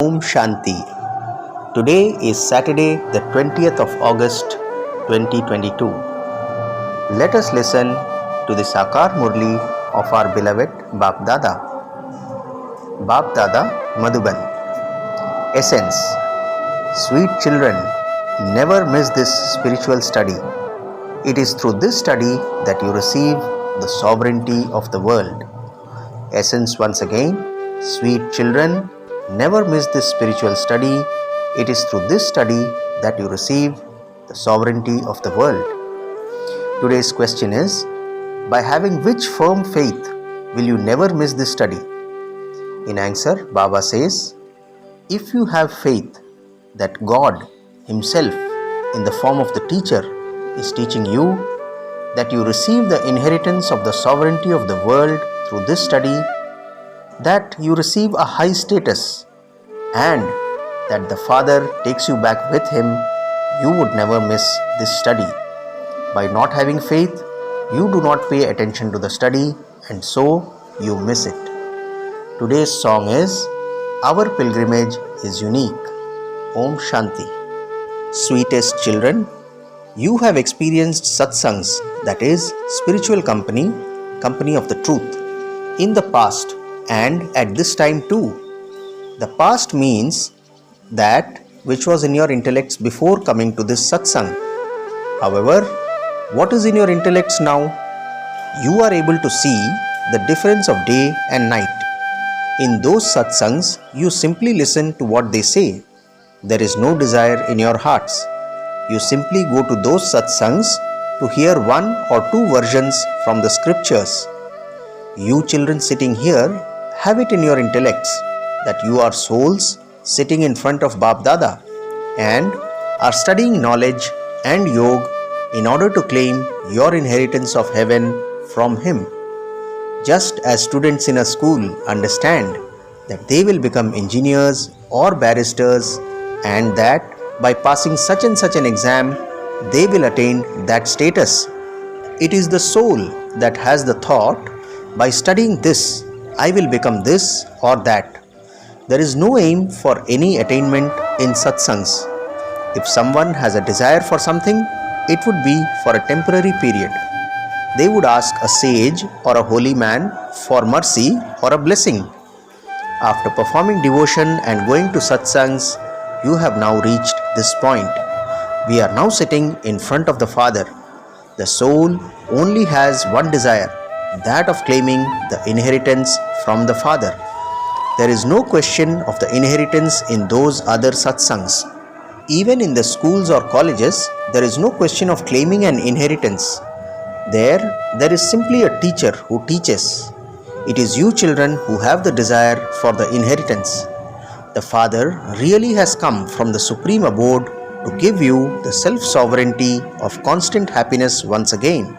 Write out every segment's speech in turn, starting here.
Om Shanti. Today is Saturday, the 20th of August 2022. Let us listen to the Sakar Murli of our beloved Bap Dada. Bap Dada Madhuban. Essence. Sweet children, never miss this spiritual study. It is through this study that you receive the sovereignty of the world. Essence once again. Sweet children, never miss this spiritual study. It is through this study that you receive the sovereignty of the world. Today's question is, by having which firm faith will you never miss this study? In answer, Baba says, if you have faith that God Himself in the form of the teacher is teaching you, that you receive the inheritance of the sovereignty of the world through this study, that you receive a high status, and that the Father takes you back with Him, you would never miss this study. By not having faith, you do not pay attention to the study, and so you miss it. Today's song is, Our Pilgrimage is Unique. Om Shanti. Sweetest children, you have experienced satsangs, that is, spiritual company of the truth, in the past and at this time too. The past means that which was in your intellects before coming to this satsang. However, what is in your intellects now? You are able to see the difference of day and night. In those satsangs, you simply listen to what they say. There is no desire in your hearts. You simply go to those satsangs to hear one or two versions from the scriptures. You children sitting here have it in your intellects that you are souls sitting in front of Bap Dada and are studying knowledge and yoga in order to claim your inheritance of heaven from Him. Just as students in a school understand that they will become engineers or barristers and that by passing such and such an exam they will attain that status. It is the soul that has the thought, by studying this, I will become this or that. There is no aim for any attainment in satsangs. If someone has a desire for something, it would be for a temporary period. They would ask a sage or a holy man for mercy or a blessing. After performing devotion and going to satsangs, you have now reached this point. We are now sitting in front of the Father. The soul only has one desire, that of claiming the inheritance from the Father. There is no question of the inheritance in those other satsangs. Even in the schools or colleges, there is no question of claiming an inheritance. There is simply a teacher who teaches. It is you children who have the desire for the inheritance. The Father really has come from the supreme abode to give you the self-sovereignty of constant happiness once again.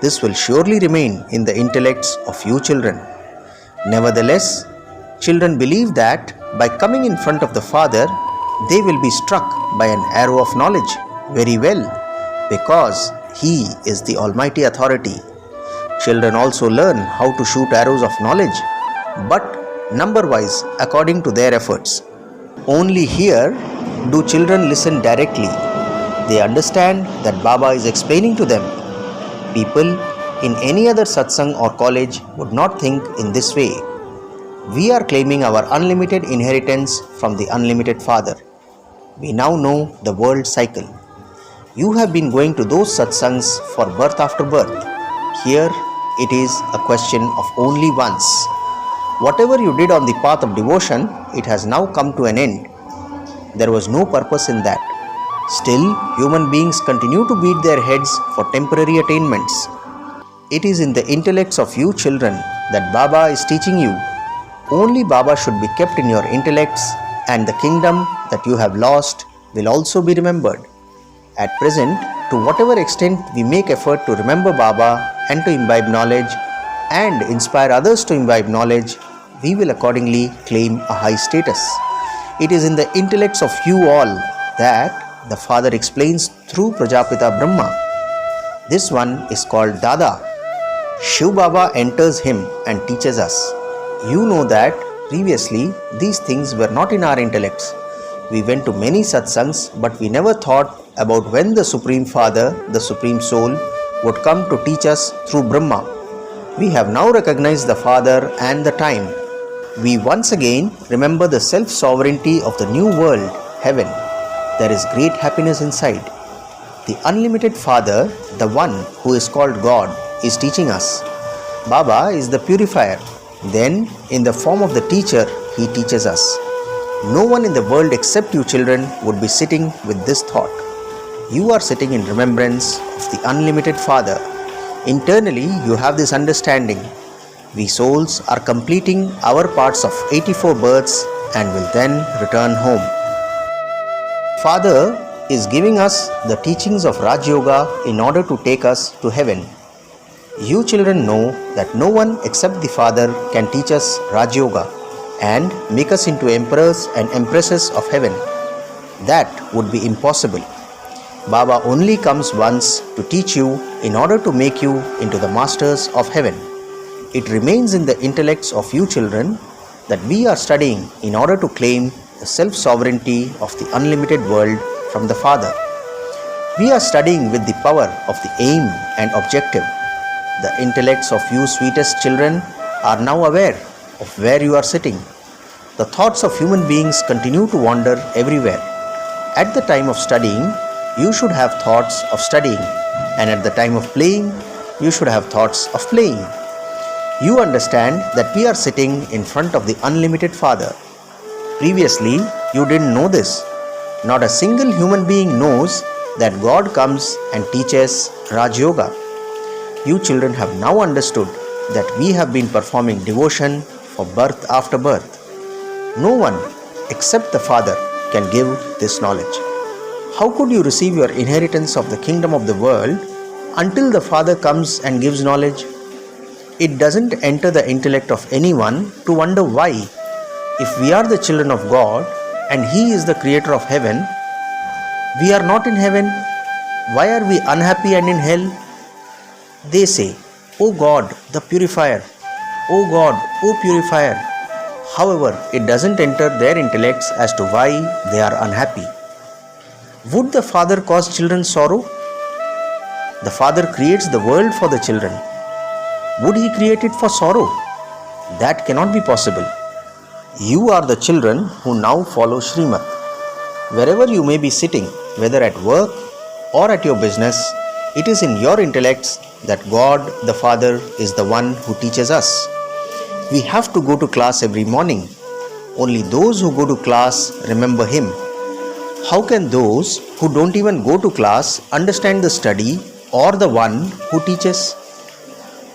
This will surely remain in the intellects of you children. Nevertheless, children believe that by coming in front of the Father, they will be struck by an arrow of knowledge very well, because He is the Almighty Authority. Children also learn how to shoot arrows of knowledge, but number-wise according to their efforts. Only here do children listen directly. They understand that Baba is explaining to them. People in any other satsang or college would not think in this way. We are claiming our unlimited inheritance from the unlimited Father. We now know the world cycle. You have been going to those satsangs for birth after birth. Here it is a question of only once. Whatever you did on the path of devotion, it has now come to an end. There was no purpose in that. Still, human beings continue to beat their heads for temporary attainments. It is in the intellects of you children that Baba is teaching you. Only Baba should be kept in your intellects, and the kingdom that you have lost will also be remembered. At present, to whatever extent we make effort to remember Baba and to imbibe knowledge and inspire others to imbibe knowledge, we will accordingly claim a high status. It is in the intellects of you all that the Father explains through Prajapita Brahma. This one is called Dada. Shiv Baba enters him and teaches us. You know that Previously, these things were not in our intellects. We went to many satsangs, but we never thought about when the Supreme Father, the Supreme Soul, would come to teach us through Brahma. We have now recognized the Father and the time. We once again remember the self-sovereignty of the new world, heaven. There is great happiness inside. The unlimited Father, the one who is called God, is teaching us. Baba is the purifier. Then, in the form of the teacher, he teaches us. No one in the world except you children would be sitting with this thought. You are sitting in remembrance of the unlimited Father. Internally, you have this understanding. We souls are completing our parts of 84 births and will then return home. Father is giving us the teachings of Raj Yoga in order to take us to heaven. You children know that no one except the Father can teach us Raj Yoga and make us into emperors and empresses of heaven. That would be impossible. Baba only comes once to teach you in order to make you into the masters of heaven. It remains in the intellects of you children that we are studying in order to claim the self-sovereignty of the unlimited world from the Father. We are studying with the power of the aim and objective. The intellects of you sweetest children are now aware of where you are sitting. The thoughts of human beings continue to wander everywhere. At the time of studying, you should have thoughts of studying, and at the time of playing, you should have thoughts of playing. You understand that we are sitting in front of the unlimited Father. Previously, you didn't know this. Not a single human being knows that God comes and teaches Raj Yoga. You children have now understood that we have been performing devotion for birth after birth. No one except the Father can give this knowledge. How could you receive your inheritance of the kingdom of the world until the Father comes and gives knowledge? It doesn't enter the intellect of anyone to wonder why, if we are the children of God and He is the creator of heaven, we are not in heaven. Why are we unhappy and in hell? They say, "O God, the purifier. O God, O purifier." However, it doesn't enter their intellects as to why they are unhappy. Would the Father cause children sorrow? The Father creates the world for the children. Would He create it for sorrow? That cannot be possible. You are the children who now follow Srimad. Wherever you may be sitting, whether at work or at your business, it is in your intellects that God the Father is the one who teaches us. We have to go to class every morning. Only those who go to class remember Him. How can those who don't even go to class understand the study or the one who teaches?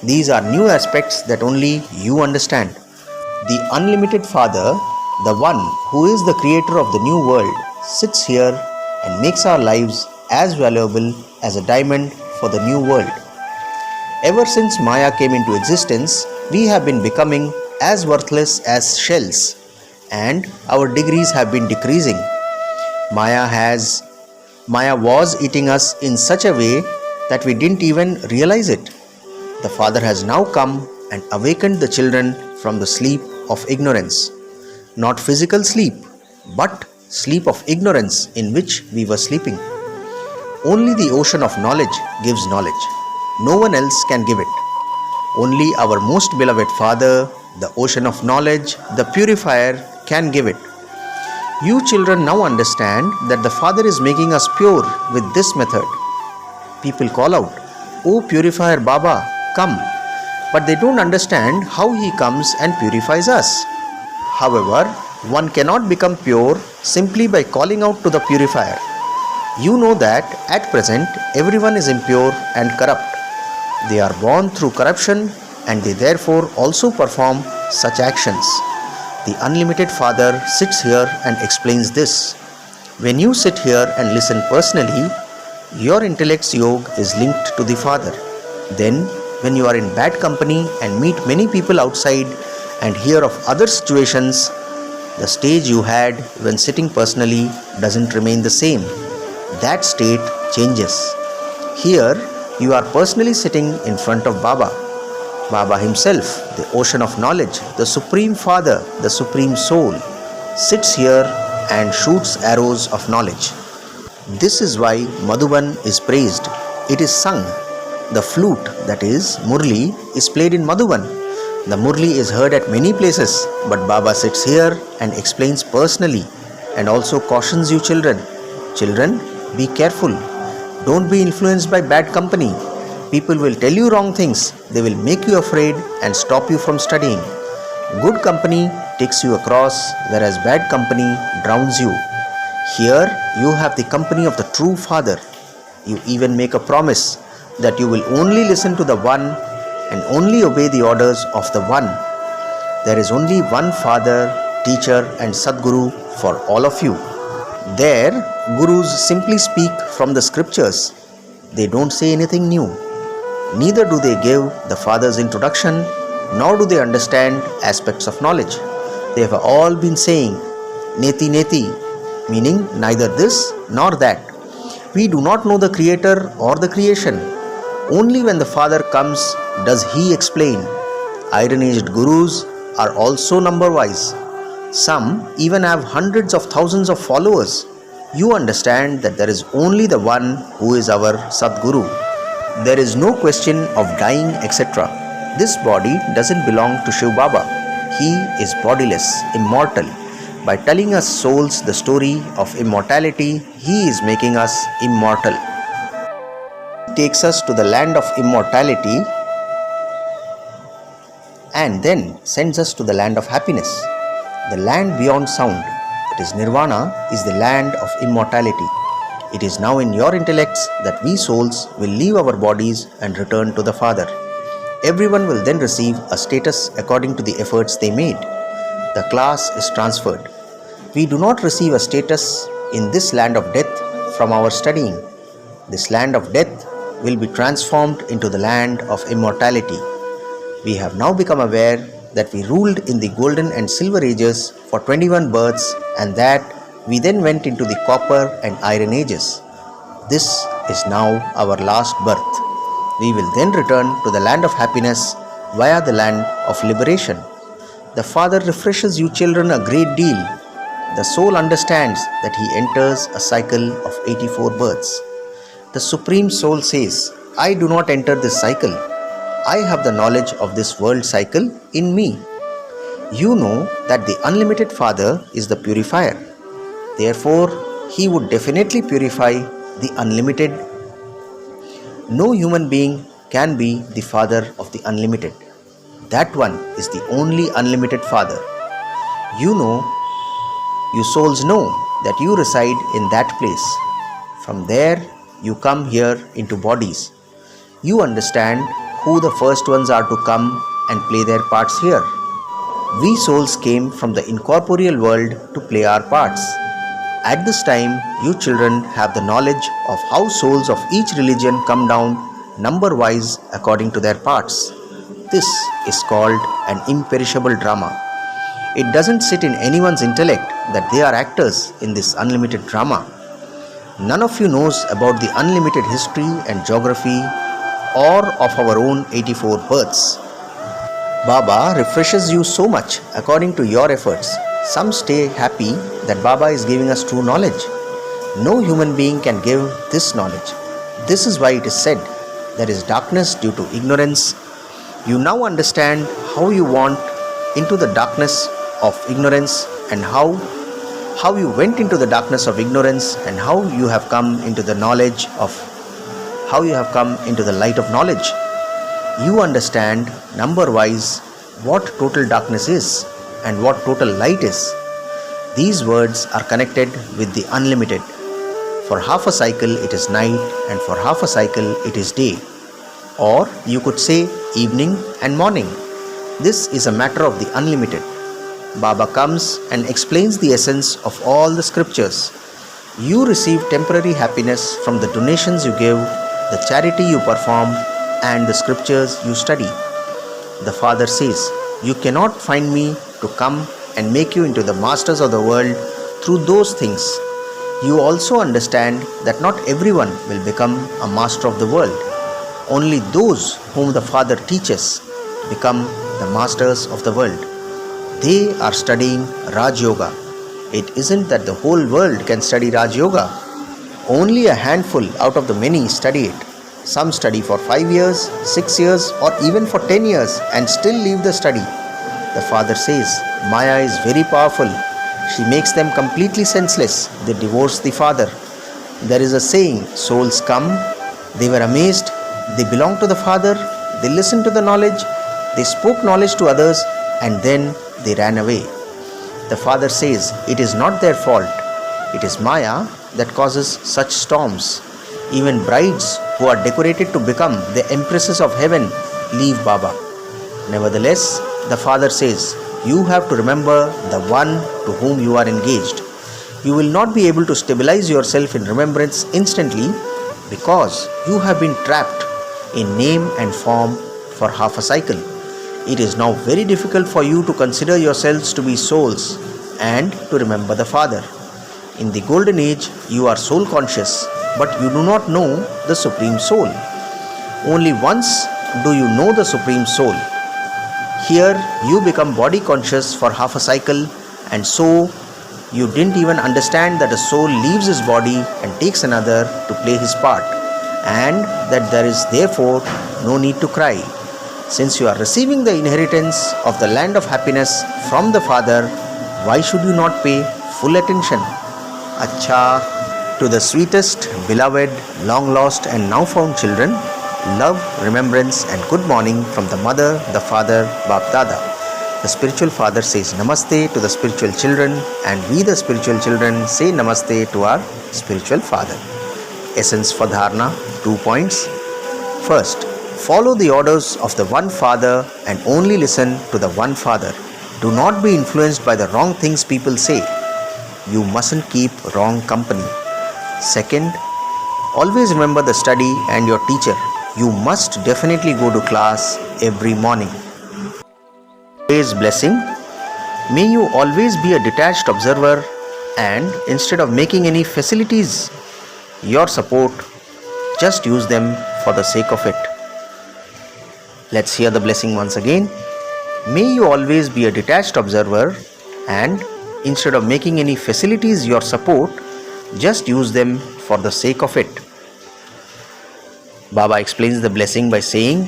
These are new aspects that only you understand. The unlimited Father, the one who is the creator of the new world, sits here and makes our lives as valuable as a diamond for the new world. Ever since Maya came into existence, we have been becoming as worthless as shells, and our degrees have been decreasing. Maya was eating us in such a way that we didn't even realize it. The Father has now come and awakened the children from the sleep of ignorance. Not physical sleep, but sleep of ignorance in which we were sleeping. Only the ocean of knowledge gives knowledge. No one else can give it. Only our most beloved Father, the ocean of knowledge, the purifier, can give it. You children now understand that the Father is making us pure with this method. People call out, "O purifier Baba, come." But they don't understand how He comes and purifies us. However, one cannot become pure simply by calling out to the purifier. You know that at present everyone is impure and corrupt. They are born through corruption and they therefore also perform such actions. The unlimited Father sits here and explains this. When you sit here and listen personally, your intellect's yoga is linked to the Father. Then, when you are in bad company and meet many people outside and hear of other situations, the stage you had when sitting personally doesn't remain the same. That state changes. Here, you are personally sitting in front of Baba. Baba himself, the ocean of knowledge, the Supreme Father, the Supreme Soul, sits here and shoots arrows of knowledge. This is why Madhuban is praised. It is sung. The flute, that is Murli, is played in Madhuban. The Murli is heard at many places, but Baba sits here and explains personally and also cautions you children. Children, be careful. Don't be influenced by bad company. People will tell you wrong things. They will make you afraid and stop you from studying. Good company takes you across, whereas bad company drowns you. Here you have the company of the true Father. You even make a promise that you will only listen to the One and only obey the orders of the One. There is only one Father, Teacher and Sadguru for all of you. There, Gurus simply speak from the scriptures. They don't say anything new. Neither do they give the Father's introduction, nor do they understand aspects of knowledge. They have all been saying, Neti Neti, meaning neither this nor that. We do not know the Creator or the creation. Only when the Father comes does He explain. Iron-aged Gurus are also number-wise. Some even have hundreds of thousands of followers. You understand that there is only the One who is our Sadguru. There is no question of dying, etc. This body doesn't belong to Shiv Baba. He is bodiless, immortal. By telling us souls the story of immortality, He is making us immortal. He takes us to the land of immortality and then sends us to the land of happiness. The land beyond sound, that is Nirvana, is the land of immortality. It is now in your intellects that we souls will leave our bodies and return to the Father. Everyone will then receive a status according to the efforts they made. The class is transferred. We do not receive a status in this land of death from our studying. This land of death will be transformed into the land of immortality. We have now become aware that we ruled in the golden and silver ages for 21 births and that we then went into the copper and iron ages. This is now our last birth. We will then return to the land of happiness via the land of liberation. The Father refreshes you children a great deal. The soul understands that he enters a cycle of 84 births. The Supreme Soul says, I do not enter this cycle. I have the knowledge of this world cycle in me. You know that the unlimited Father is the purifier. Therefore, He would definitely purify the unlimited. No human being can be the Father of the unlimited. That one is the only unlimited Father. You souls know that you reside in that place. From there, you come here into bodies. You understand who the first ones are to come and play their parts here. We souls came from the incorporeal world to play our parts. At this time, you children have the knowledge of how souls of each religion come down number-wise according to their parts. This is called an imperishable drama. It doesn't sit in anyone's intellect that they are actors in this unlimited drama. None of you knows about the unlimited history and geography or of our own 84 births. Baba refreshes you so much according to your efforts. Some stay happy that Baba is giving us true knowledge. No human being can give this knowledge. This is why it is said, there is darkness due to ignorance. You now understand how you want into the darkness of ignorance and how you went into the darkness of ignorance and how you have come into the knowledge of how you have come into the light of knowledge. You understand number-wise what total darkness is and what total light is. These words are connected with the unlimited. For half a cycle it is night and for half a cycle it is day. Or you could say evening and morning. This is a matter of the unlimited. Baba comes and explains the essence of all the scriptures. You receive temporary happiness from the donations you give, the charity you perform, and the scriptures you study. The Father says, you cannot find me to come and make you into the masters of the world through those things. You also understand that not everyone will become a master of the world. Only those whom the Father teaches. become the masters of the world. They are studying Raj Yoga. It isn't that the whole world can study Raj Yoga. Only a handful out of the many study it. Some study for 5 years, 6 years, or even for 10 years and still leave the study. The father says, Maya is very powerful. She makes them completely senseless. They divorce the father. There is a saying, souls come, they were amazed, they belong to the father, they listened to the knowledge, they spoke knowledge to others, and then they ran away. The father says, it is not their fault. It is Maya that causes such storms. Even brides who are decorated to become the empresses of heaven leave Baba. Nevertheless, the father says, you have to remember the one to whom you are engaged. You will not be able to stabilize yourself in remembrance instantly because you have been trapped in name and form for half a cycle. It is now very difficult for you to consider yourselves to be souls and to remember the Father. In the golden age, you are soul conscious, but you do not know the Supreme Soul. Only once do you know the Supreme Soul. Here, you become body conscious for half a cycle, and so you didn't even understand that a soul leaves his body and takes another to play his part, and that there is therefore no need to cry. Since you are receiving the inheritance of the land of happiness from the Father, why should you not pay full attention? Acha, to the sweetest, beloved, long lost and now found children, love, remembrance and good morning from the mother, the father, Bap Dada. The spiritual father says Namaste to the spiritual children, and we the spiritual children say Namaste to our spiritual father. Essence for Dharana, 2 points. First, follow the orders of the one father and only listen to the one father. Do not be influenced by the wrong things people say. You mustn't keep wrong company. Second, always remember the study and your teacher. You must definitely go to class every morning. Today's blessing. May you always be a detached observer, and instead of making any facilities your support, just use them for the sake of it. Let's hear the blessing once again. May you always be a detached observer, and instead of making any facilities your support, just use them for the sake of it. Baba explains the blessing by saying,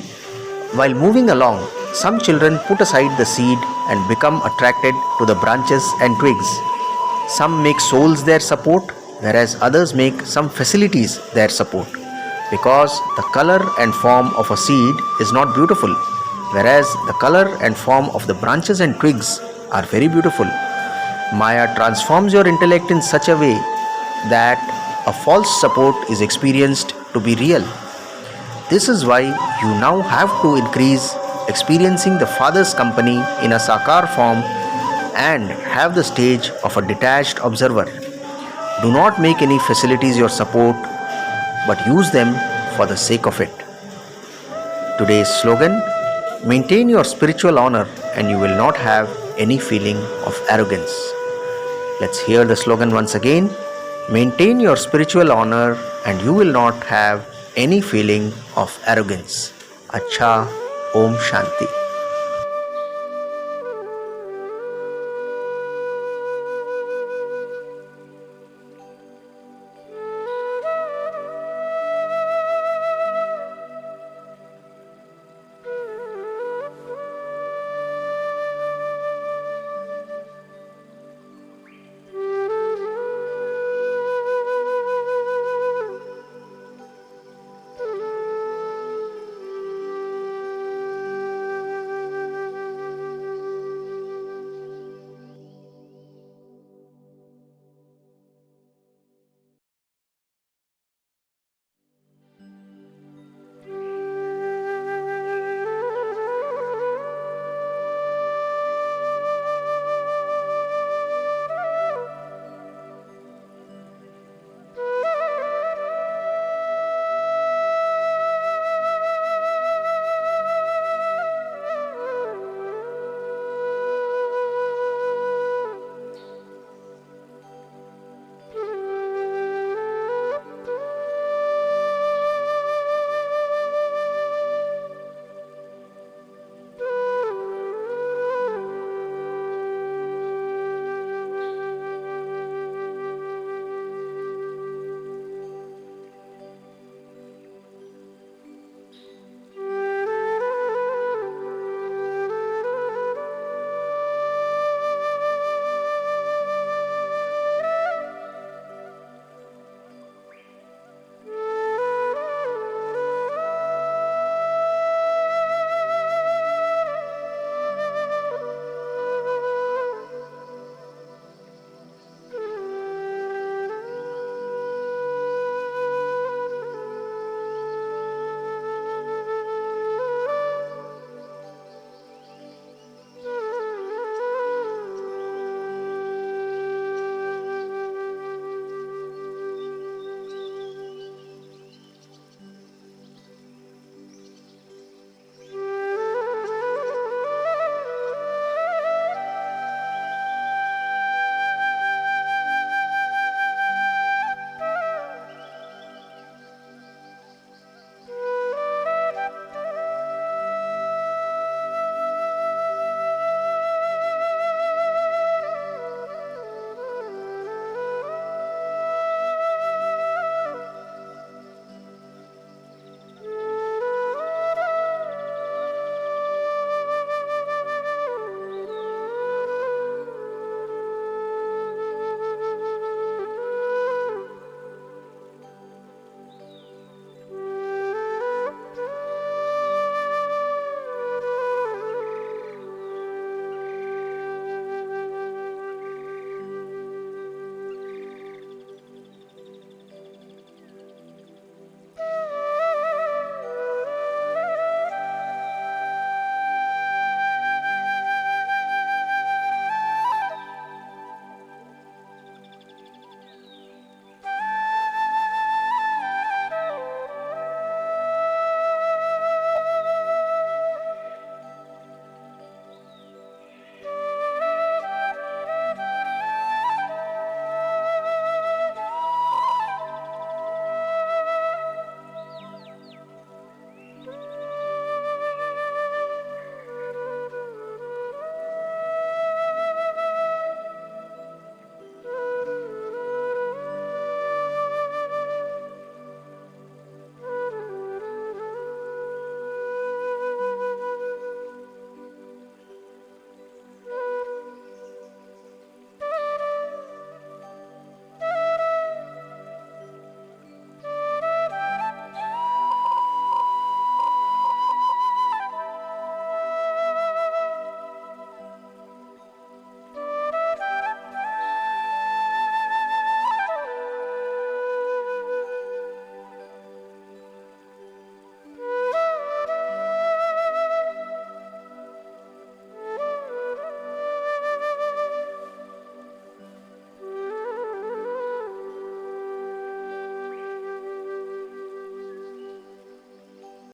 while moving along, some children put aside the seed and become attracted to the branches and twigs. Some make souls their support, whereas others make some facilities their support. Because the color and form of a seed is not beautiful, whereas the color and form of the branches and twigs are very beautiful. Maya transforms your intellect in such a way that a false support is experienced to be real. This is why you now have to increase experiencing the Father's company in a Sakar form and have the stage of a detached observer. Do not make any facilities your support, but use them for the sake of it. Today's slogan, maintain your spiritual honor and you will not have any feeling of arrogance. Let's hear the slogan once again. Maintain your spiritual honor and you will not have any feeling of arrogance. Acha, Om Shanti.